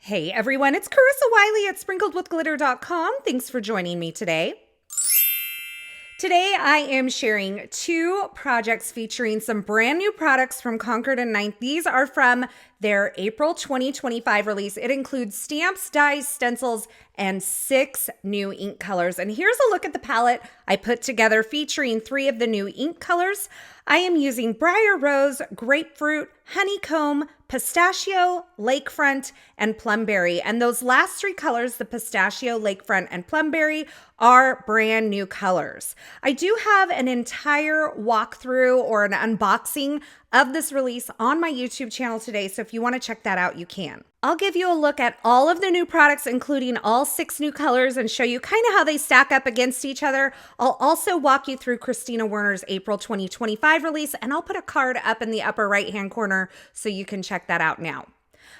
Hey everyone, it's Carissa Wiley at sprinkledwithglitter.com. Thanks for joining me today. Today I am sharing two projects featuring some brand new products from Concord 9th. These are from their April 2025 release. It includes stamps, dies, stencils, and 6 new ink colors. And here's a look at the palette I put together featuring 3 of the new ink colors. I am using Briar Rose, Grapefruit, Honeycomb, Pistachio, Lakefront, and Plumberry. And those last 3 colors, the Pistachio, Lakefront, and Plumberry, are brand new colors. I do have an entire walkthrough or an unboxing of this release on my YouTube channel today, so if you want to check that out, you can. I'll give you a look at all of the new products, including all 6 new colors, and show you kind of how they stack up against each other. I'll also walk you through Christina Werner's April 2025 release, and I'll put a card up in the upper right-hand corner so you can check that out now.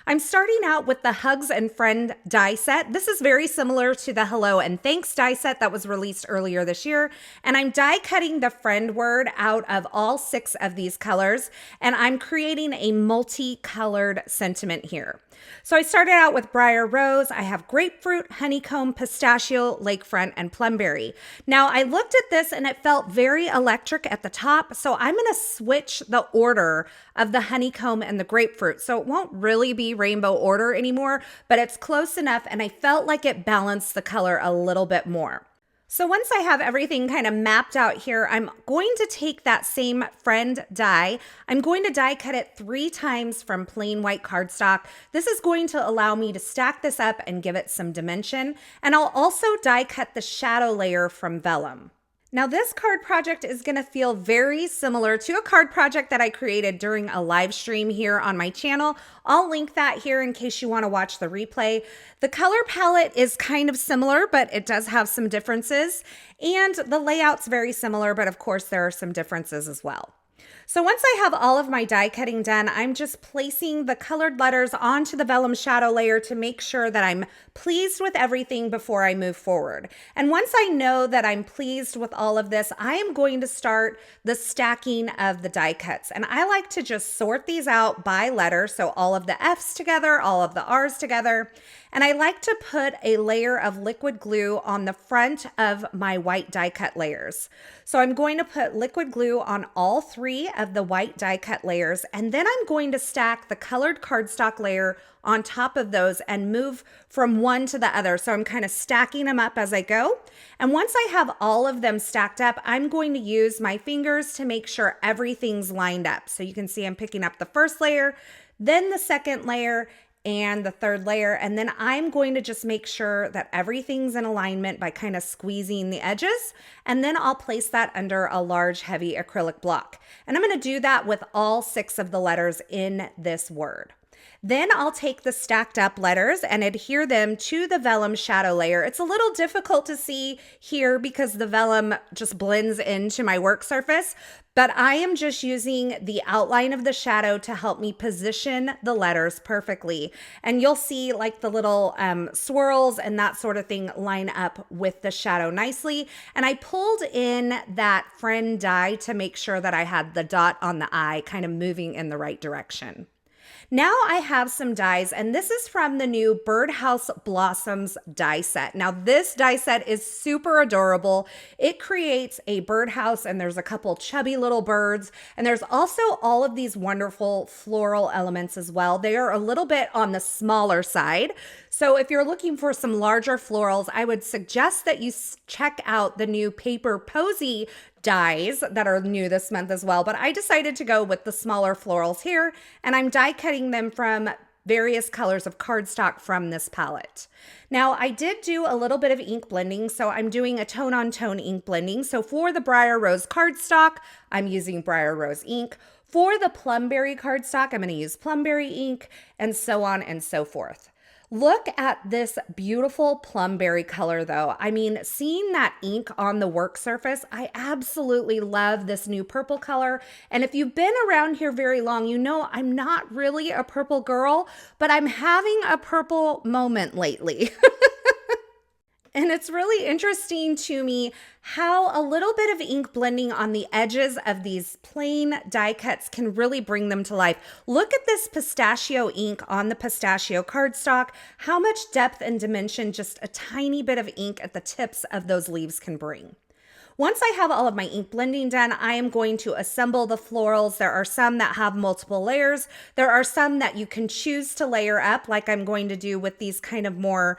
I'm starting out with the Hugs and Friend die set. This is very similar to the Hello and Thanks die set that was released earlier this year. And I'm die cutting the friend word out of all 6 of these colors. And I'm creating a multicolored sentiment here. So I started out with Briar Rose. I have Grapefruit, Honeycomb, Pistachio, Lakefront, and Plumberry. Now I looked at this and it felt very electric at the top. So I'm going to switch the order of the Honeycomb and the Grapefruit. So it won't really be rainbow order anymore, but it's close enough and I felt like it balanced the color a little bit more. So once I have everything kind of mapped out here, I'm going to take that same friend die. I'm going to die cut it 3 times from plain white cardstock. This is going to allow me to stack this up and give it some dimension. And I'll also die cut the shadow layer from vellum. Now this card project is going to feel very similar to a card project that I created during a live stream here on my channel. I'll link that here in case you want to watch the replay. The color palette is kind of similar, but it does have some differences. And the layout's very similar, but of course there are some differences as well. So once I have all of my die cutting done, I'm just placing the colored letters onto the vellum shadow layer to make sure that I'm pleased with everything before I move forward. And once I know that I'm pleased with all of this, I am going to start the stacking of the die cuts. And I like to just sort these out by letter. So all of the F's together, all of the R's together. And I like to put a layer of liquid glue on the front of my white die cut layers. So I'm going to put liquid glue on all 3 of the white die cut layers, and then I'm going to stack the colored cardstock layer on top of those and move from one to the other. So I'm kind of stacking them up as I go. And once I have all of them stacked up, I'm going to use my fingers to make sure everything's lined up. So you can see I'm picking up the first layer, then the second layer, and the third layer. And then I'm going to just make sure that everything's in alignment by kind of squeezing the edges. And then I'll place that under a large, heavy acrylic block. And I'm going to do that with all 6 of the letters in this word. Then I'll take the stacked up letters and adhere them to the vellum shadow layer. It's a little difficult to see here because the vellum just blends into my work surface, but I am just using the outline of the shadow to help me position the letters perfectly. And you'll see like the little swirls and that sort of thing line up with the shadow nicely. And I pulled in that friend die to make sure that I had the dot on the eye kind of moving in the right direction. Now I have some dies, and this is from the new Birdhouse Blossoms die set. Now this die set is super adorable. It creates a birdhouse, and there's a couple chubby little birds, and there's also all of these wonderful floral elements as well. They are a little bit on the smaller side. So if you're looking for some larger florals, I would suggest that you check out the new Paper Posy dies that are new this month as well. But I decided to go with the smaller florals here, and I'm die cutting them from various colors of cardstock from this palette. Now I did do a little bit of ink blending, so I'm doing a tone on tone ink blending. So for the Briar Rose cardstock, I'm using Briar Rose ink. For the Plumberry cardstock, I'm going to use Plumberry ink, and so on and so forth. Look at this beautiful plumberry color though. I mean, seeing that ink on the work surface, I absolutely love this new purple color. And if you've been around here very long, you know I'm not really a purple girl, but I'm having a purple moment lately. And it's really interesting to me how a little bit of ink blending on the edges of these plain die cuts can really bring them to life. Look at this pistachio ink on the pistachio cardstock, how much depth and dimension just a tiny bit of ink at the tips of those leaves can bring. Once I have all of my ink blending done, I am going to assemble the florals. There are some that have multiple layers. There are some that you can choose to layer up, like I'm going to do with these kind of more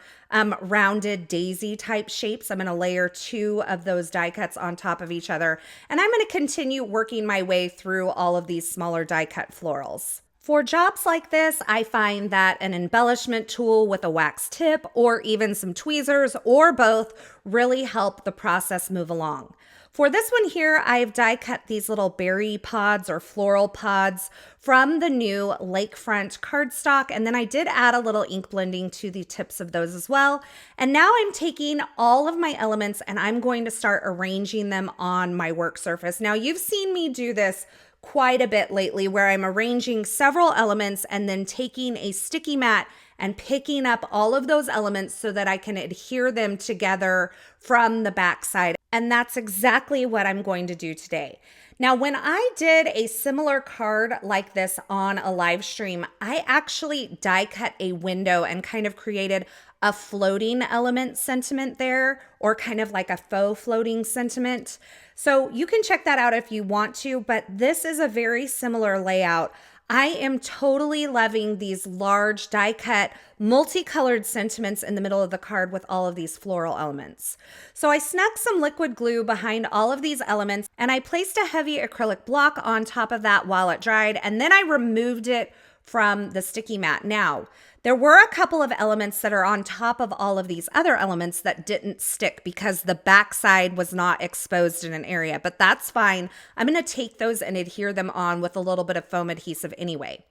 rounded daisy type shapes. I'm going to layer 2 of those die cuts on top of each other. And I'm going to continue working my way through all of these smaller die cut florals. For jobs like this, I find that an embellishment tool with a wax tip or even some tweezers or both really help the process move along. For this one here, I've die cut these little berry pods or floral pods from the new Lakefront cardstock, and then I did add a little ink blending to the tips of those as well. And now I'm taking all of my elements and I'm going to start arranging them on my work surface. Now you've seen me do this quite a bit lately where I'm arranging several elements and then taking a sticky mat and picking up all of those elements so that I can adhere them together from the backside. And that's exactly what I'm going to do today. Now, when I did a similar card like this on a live stream, I actually die cut a window and kind of created a floating element sentiment there, or kind of like a faux floating sentiment. So you can check that out if you want to, but this is a very similar layout. I am totally loving these large die cut multicolored sentiments in the middle of the card with all of these floral elements. So I snuck some liquid glue behind all of these elements and I placed a heavy acrylic block on top of that while it dried, and then I removed it from the sticky mat. Now, there were a couple of elements that are on top of all of these other elements that didn't stick because the backside was not exposed in an area, but that's fine. I'm going to take those and adhere them on with a little bit of foam adhesive anyway.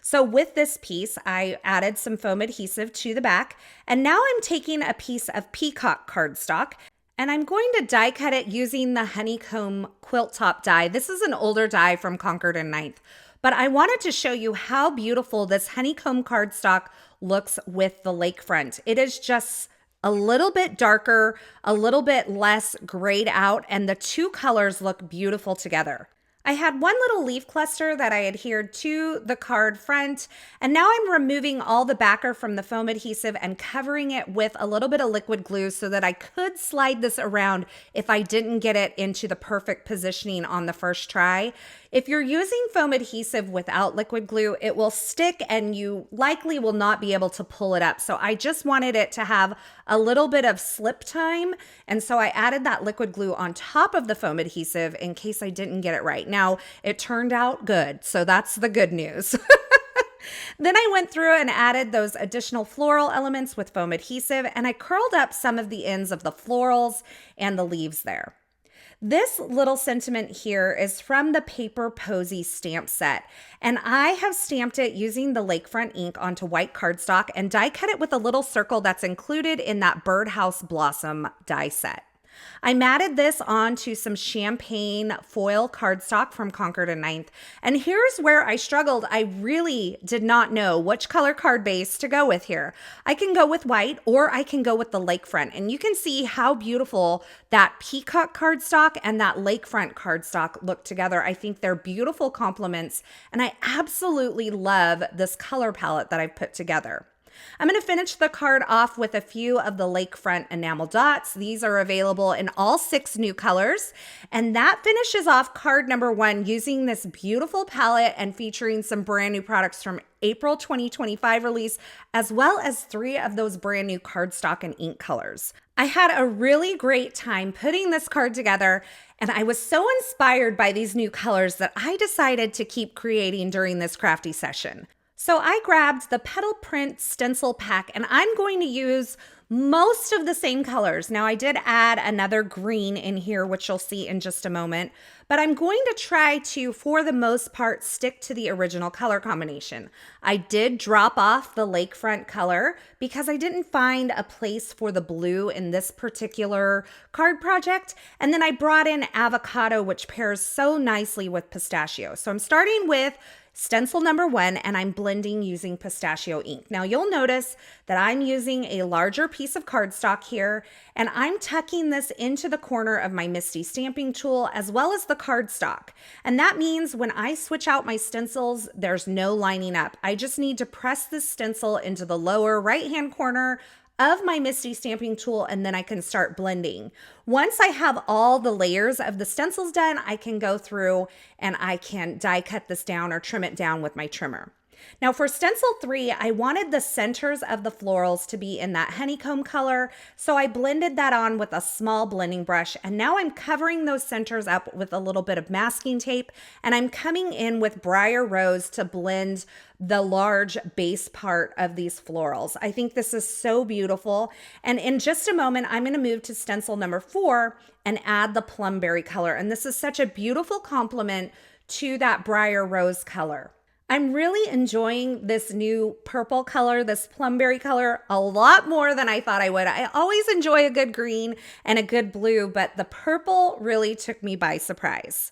So with this piece, I added some foam adhesive to the back, and now I'm taking a piece of peacock cardstock and I'm going to die cut it using the Honeycomb quilt top die. This is an older die from Concord 9th. But I wanted to show you how beautiful this honeycomb cardstock looks with the Lakefront. It is just a little bit darker, a little bit less grayed out, and the 2 colors look beautiful together. I had one little leaf cluster that I adhered to the card front, and now I'm removing all the backer from the foam adhesive and covering it with a little bit of liquid glue so that I could slide this around if I didn't get it into the perfect positioning on the first try. If you're using foam adhesive without liquid glue, it will stick and you likely will not be able to pull it up. So I just wanted it to have a little bit of slip time. And so I added that liquid glue on top of the foam adhesive in case I didn't get it right. Now, it turned out good. So that's the good news. Then I went through and added those additional floral elements with foam adhesive, and I curled up some of the ends of the florals and the leaves there. This little sentiment here is from the Paper Posy Stamp Set, and I have stamped it using the Lakefront ink onto white cardstock and die cut it with a little circle that's included in that Birdhouse Blossom die set. I matted this onto some champagne foil cardstock from Concord 9th, and here's where I struggled. I really did not know which color card base to go with here. I can go with white or I can go with the Lakefront, and you can see how beautiful that peacock cardstock and that Lakefront cardstock look together. I think they're beautiful complements, and I absolutely love this color palette that I've put together. I'm going to finish the card off with a few of the Lakefront enamel dots. These are available in all 6 new colors. And that finishes off card number 1 using this beautiful palette and featuring some brand new products from April 2025 release, as well as 3 of those brand new cardstock and ink colors. I had a really great time putting this card together, and I was so inspired by these new colors that I decided to keep creating during this crafty session. So I grabbed the Petal Print Stencil pack, and I'm going to use most of the same colors. Now I did add another green in here, which you'll see in just a moment, but I'm going to try to, for the most part, stick to the original color combination. I did drop off the Lakefront color because I didn't find a place for the blue in this particular card project. And then I brought in avocado, which pairs so nicely with pistachio. So I'm starting with stencil number 1, and I'm blending using Pistachio ink. Now you'll notice that I'm using a larger piece of cardstock here, and I'm tucking this into the corner of my MISTI stamping tool as well as the cardstock. And that means when I switch out my stencils, there's no lining up. I just need to press this stencil into the lower right-hand corner of my MISTI stamping tool, and then I can start blending. Once I have all the layers of the stencils done, I can go through and I can die cut this down or trim it down with my trimmer. Now for stencil 3, I wanted the centers of the florals to be in that honeycomb color, so I blended that on with a small blending brush, and now I'm covering those centers up with a little bit of masking tape, and I'm coming in with Briar Rose to blend the large base part of these florals. I think this is so beautiful, and in just a moment, I'm gonna move to stencil number 4 and add the Plumberry color, and this is such a beautiful complement to that Briar Rose color. I'm really enjoying this new purple color, this Plumberry color, a lot more than I thought I would. I always enjoy a good green and a good blue, but the purple really took me by surprise.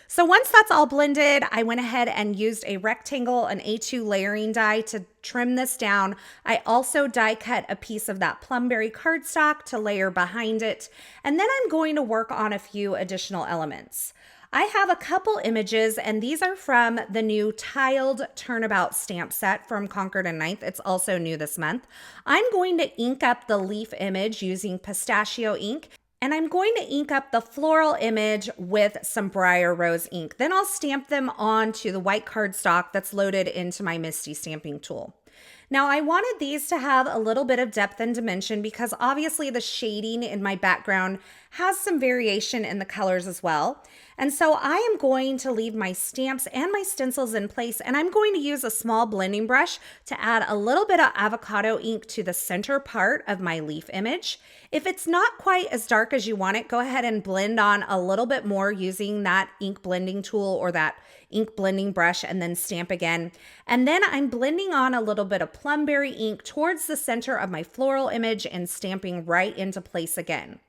So once that's all blended, I went ahead and used a rectangle, an A2 layering die to trim this down. I also die cut a piece of that Plumberry cardstock to layer behind it, and then I'm going to work on a few additional elements. I have a couple images, and these are from the new tiled Turnabout stamp set from Concord 9th. It's also new this month. I'm going to ink up the leaf image using Pistachio ink, and I'm going to ink up the floral image with some Briar Rose ink. Then I'll stamp them onto the white cardstock that's loaded into my MISTI stamping tool. Now I wanted these to have a little bit of depth and dimension because obviously the shading in my background has some variation in the colors as well. And so I am going to leave my stamps and my stencils in place, and I'm going to use a small blending brush to add a little bit of avocado ink to the center part of my leaf image. If it's not quite as dark as you want it, go ahead and blend on a little bit more using that ink blending tool or that ink blending brush, and then stamp again. And then I'm blending on a little bit of Plumberry ink towards the center of my floral image and stamping right into place again.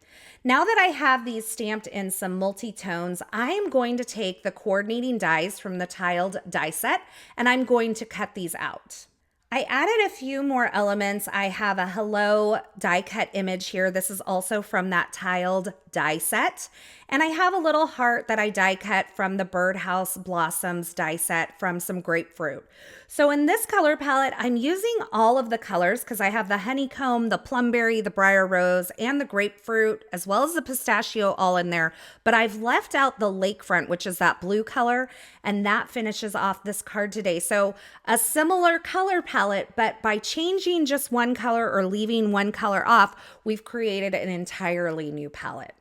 Now that I have these stamped in some multi-tones, I am going to take the coordinating dies from the tiled die set, and I'm going to cut these out. I added a few more elements. I have a hello die cut image here. This is also from that tiled die set. And I have a little heart that I die cut from the Birdhouse Blossoms die set from some grapefruit. So in this color palette, I'm using all of the colors because I have the honeycomb, the plumberry, the briar rose, and the grapefruit, as well as the pistachio all in there. But I've left out the lakefront, which is that blue color, and that finishes off this card today. So a similar color palette, but by changing just one color or leaving one color off, we've created an entirely new palette.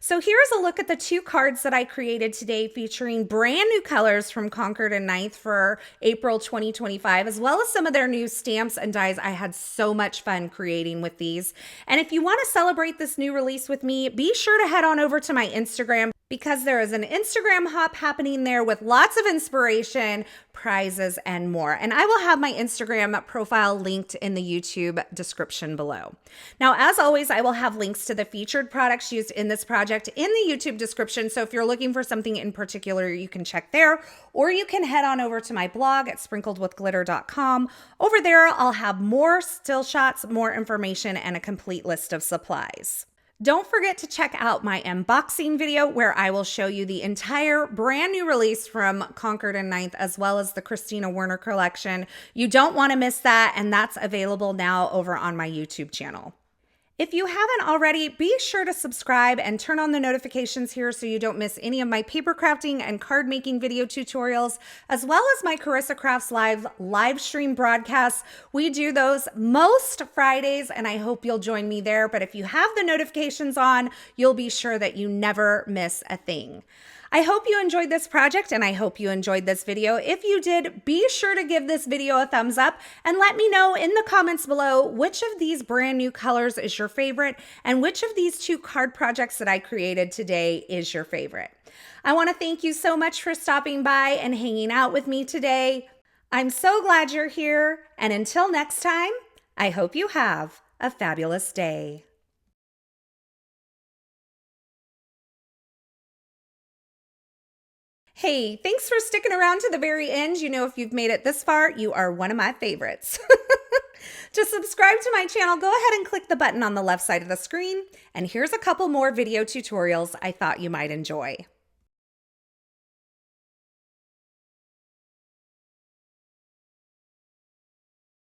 So here's a look at the two cards that I created today featuring brand new colors from Concord 9th for April 2025, as well as some of their new stamps and dies. I had so much fun creating with these. And if you want to celebrate this new release with me, be sure to head on over to my Instagram because there is an Instagram hop happening there with lots of inspiration, prizes, and more. And I will have my Instagram profile linked in the YouTube description below. Now, as always, I will have links to the featured products used in this project in the YouTube description. So if you're looking for something in particular, you can check there, or you can head on over to my blog at sprinkledwithglitter.com. Over there, I'll have more still shots, more information, and a complete list of supplies. Don't forget to check out my unboxing video where I will show you the entire brand new release from Concord 9th, as well as the Christina Werner collection. You don't want to miss that, and that's available now over on my YouTube channel. If you haven't already, be sure to subscribe and turn on the notifications here so you don't miss any of my paper crafting and card making video tutorials, as well as my Carissa Crafts live stream broadcasts. We do those most Fridays, and I hope you'll join me there. But if you have the notifications on, you'll be sure that you never miss a thing. I hope you enjoyed this project, and I hope you enjoyed this video. If you did, be sure to give this video a thumbs up and let me know in the comments below which of these brand new colors is your favorite and which of these two card projects that I created today is your favorite. I want to thank you so much for stopping by and hanging out with me today. I'm so glad you're here, and until next time, I hope you have a fabulous day. Hey, thanks for sticking around to the very end. You know, if you've made it this far, you are one of my favorites. To subscribe to my channel, go ahead and click the button on the left side of the screen. And here's a couple more video tutorials I thought you might enjoy.